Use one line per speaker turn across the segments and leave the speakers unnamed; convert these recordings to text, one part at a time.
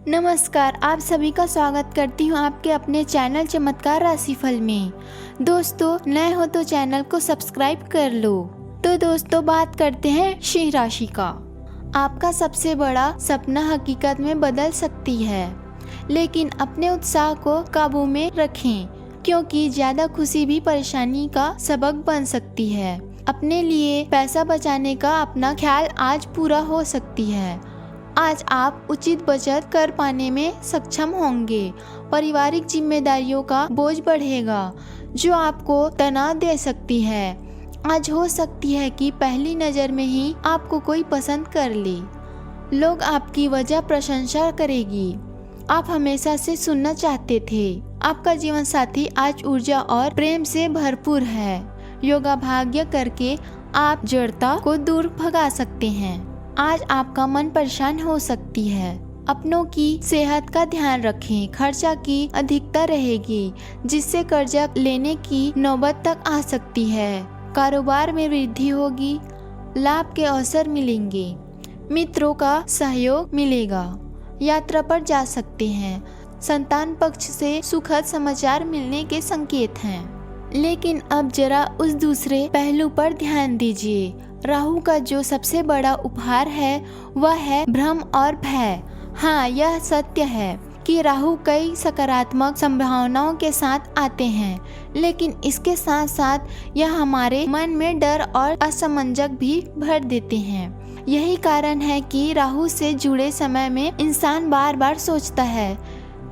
नमस्कार, आप सभी का स्वागत करती हूँ आपके अपने चैनल चमत्कार राशिफल में। दोस्तों, नए हो तो चैनल को सब्सक्राइब कर लो। तो दोस्तों, बात करते हैं सिंह राशि का। आपका सबसे बड़ा सपना हकीकत में बदल सकती है, लेकिन अपने उत्साह को काबू में रखें, क्योंकि ज़्यादा खुशी भी परेशानी का सबक बन सकती है। अपने लिए पैसा बचाने का अपना ख्याल आज पूरा हो सकती है। आज आप उचित बचत कर पाने में सक्षम होंगे। पारिवारिक जिम्मेदारियों का बोझ बढ़ेगा, जो आपको तनाव दे सकती है। आज हो सकती है कि पहली नज़र में ही आपको कोई पसंद कर ले। लोग आपकी वजह प्रशंसा करेगी। आप हमेशा से सुनना चाहते थे। आपका जीवन साथी आज ऊर्जा और प्रेम से भरपूर है। योगा भाग्य करके आप जड़ता को दूर भगा सकते हैं। आज आपका मन परेशान हो सकती है। अपनों की सेहत का ध्यान रखें। खर्चा की अधिकता रहेगी, जिससे कर्जा लेने की नौबत तक आ सकती है। कारोबार में वृद्धि होगी। लाभ के अवसर मिलेंगे। मित्रों का सहयोग मिलेगा। यात्रा पर जा सकते हैं। संतान पक्ष से सुखद समाचार मिलने के संकेत हैं। लेकिन अब जरा उस दूसरे पहलू पर ध्यान दीजिए। राहु का जो सबसे बड़ा उपहार है वह है भ्रम और भय। हाँ, यह सत्य है कि राहु कई सकारात्मक संभावनाओं के साथ आते हैं, लेकिन इसके साथ साथ यह हमारे मन में डर और असमंजस भी भर देते हैं। यही कारण है कि राहु से जुड़े समय में इंसान बार बार सोचता है,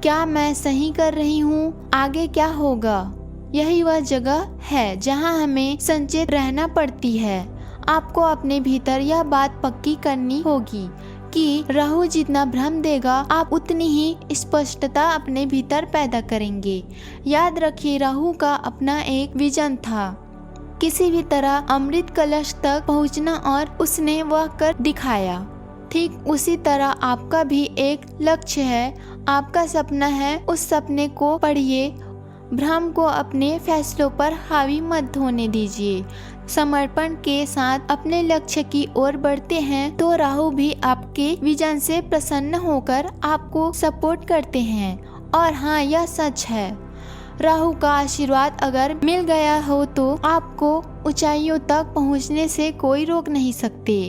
क्या मैं सही कर रही हूँ, आगे क्या होगा। यही वह जगह है जहाँ हमें सचेत रहना पड़ती है। आपको अपने भीतर यह बात पक्की करनी होगी कि राहु जितना भ्रम देगा, आप उतनी ही स्पष्टता अपने भीतर पैदा करेंगे। याद रखिए, राहु का अपना एक विजन था, किसी भी तरह अमृत कलश तक पहुंचना, और उसने वह कर दिखाया। ठीक उसी तरह आपका भी एक लक्ष्य है, आपका सपना है। उस सपने को पढ़िए। भ्रम को अपने फैसलों पर हावी मत होने दीजिए। समर्पण के साथ अपने लक्ष्य की ओर बढ़ते हैं तो राहु भी आपके विजन से प्रसन्न होकर आपको सपोर्ट करते हैं। और हाँ, यह सच है, राहु का आशीर्वाद अगर मिल गया हो तो आपको ऊंचाइयों तक पहुंचने से कोई रोक नहीं सकते।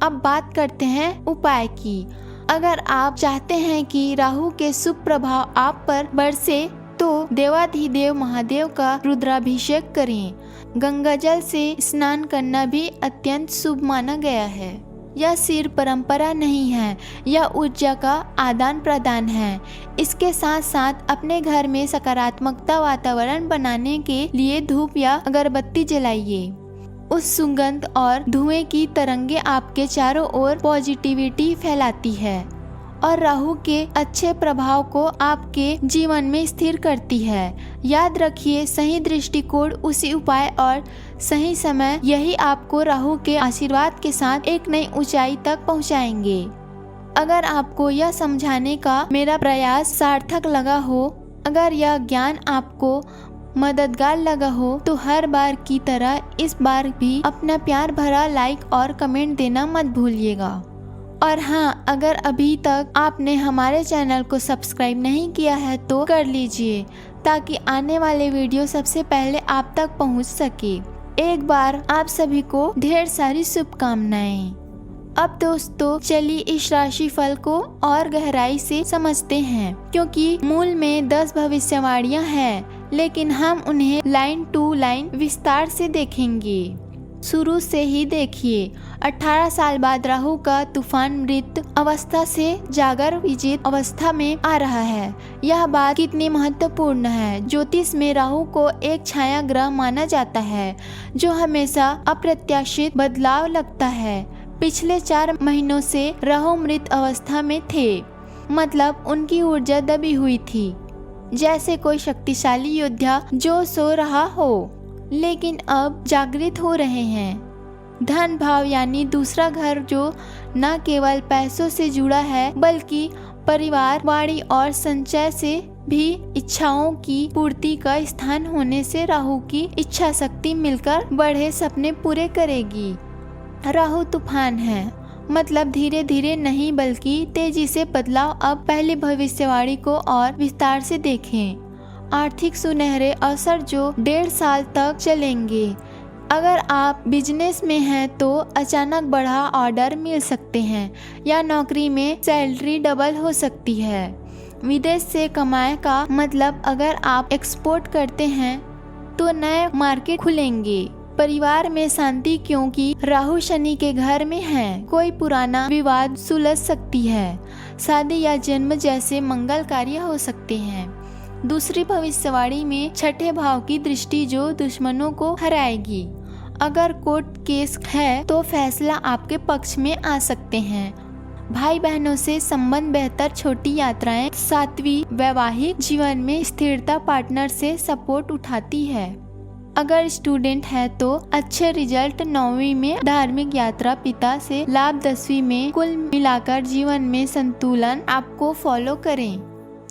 अब बात करते हैं उपाय की। अगर आप चाहते हैं कि राहु के शुभ प्रभाव आप पर बरसे तो देवाधिदेव महादेव का रुद्राभिषेक करें। गंगा जल से स्नान करना भी अत्यंत शुभ माना गया है। यह सिर्फ परंपरा नहीं है, यह ऊर्जा का आदान प्रदान है। इसके साथ साथ अपने घर में सकारात्मकता वातावरण बनाने के लिए धूप या अगरबत्ती जलाइए। उस सुगंध और धुएं की तरंगे आपके चारों ओर पॉजिटिविटी फैलाती है और राहु के अच्छे प्रभाव को आपके जीवन में स्थिर करती है। याद रखिए, सही दृष्टिकोण, उसी उपाय और सही समय, यही आपको राहु के आशीर्वाद के साथ एक नई ऊंचाई तक पहुंचाएंगे। अगर आपको यह समझाने का मेरा प्रयास सार्थक लगा हो, अगर यह ज्ञान आपको मददगार लगा हो, तो हर बार की तरह इस बार भी अपना प्यार भरा लाइक और कमेंट देना मत भूलिएगा। और हाँ, अगर अभी तक आपने हमारे चैनल को सब्सक्राइब नहीं किया है तो कर लीजिए, ताकि आने वाले वीडियो सबसे पहले आप तक पहुंच सके। एक बार आप सभी को ढेर सारी शुभकामनाएं। अब दोस्तों, चलिए इस राशिफल को और गहराई से समझते हैं, क्योंकि मूल में 10 भविष्यवाणियां हैं, लेकिन हम उन्हें लाइन टू लाइन विस्तार से देखेंगे। शुरू से ही देखिए। 18 साल बाद राहु का तूफान मृत अवस्था से जागर विजित अवस्था में आ रहा है। यह बात कितनी महत्वपूर्ण है। ज्योतिष में राहु को एक छाया ग्रह माना जाता है, जो हमेशा अप्रत्याशित बदलाव लगता है। पिछले 4 महीनों से राहु मृत अवस्था में थे, मतलब उनकी ऊर्जा दबी हुई थी, जैसे कोई शक्तिशाली योद्धा जो सो रहा हो, लेकिन अब जागृत हो रहे हैं। धन भाव यानी दूसरा घर, जो न केवल पैसों से जुड़ा है बल्कि परिवार, वाणी और संचय से भी इच्छाओं की पूर्ति का स्थान होने से राहु की इच्छा शक्ति मिलकर बड़े सपने पूरे करेगी। राहु तूफान है, मतलब धीरे धीरे नहीं बल्कि तेजी से बदलाव। अब पहली भविष्यवाणी को और विस्तार से देखें। आर्थिक सुनहरे अवसर जो 1.5 साल तक चलेंगे। अगर आप बिजनेस में हैं तो अचानक बढ़ा ऑर्डर मिल सकते हैं या नौकरी में सैलरी डबल हो सकती है। विदेश से कमाए का मतलब अगर आप एक्सपोर्ट करते हैं तो नए मार्केट खुलेंगे। परिवार में शांति क्योंकि राहु शनि के घर में है। कोई पुराना विवाद सुलझ सकती है। शादी या जन्म जैसे मंगल कार्य हो सकते हैं। दूसरी भविष्यवाणी में छठे भाव की दृष्टि जो दुश्मनों को हराएगी। अगर कोर्ट केस है तो फैसला आपके पक्ष में आ सकते हैं। भाई बहनों से संबंध बेहतर। छोटी यात्राएं। सातवीं वैवाहिक जीवन में स्थिरता। पार्टनर से सपोर्ट उठाती है। अगर स्टूडेंट है तो अच्छे रिजल्ट। 9वीं में धार्मिक यात्रा। पिता से लाभ। 10वीं में कुल मिलाकर जीवन में संतुलन। आपको फॉलो करें।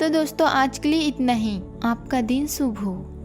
तो दोस्तों आज के लिए इतना ही। आपका दिन शुभ हो।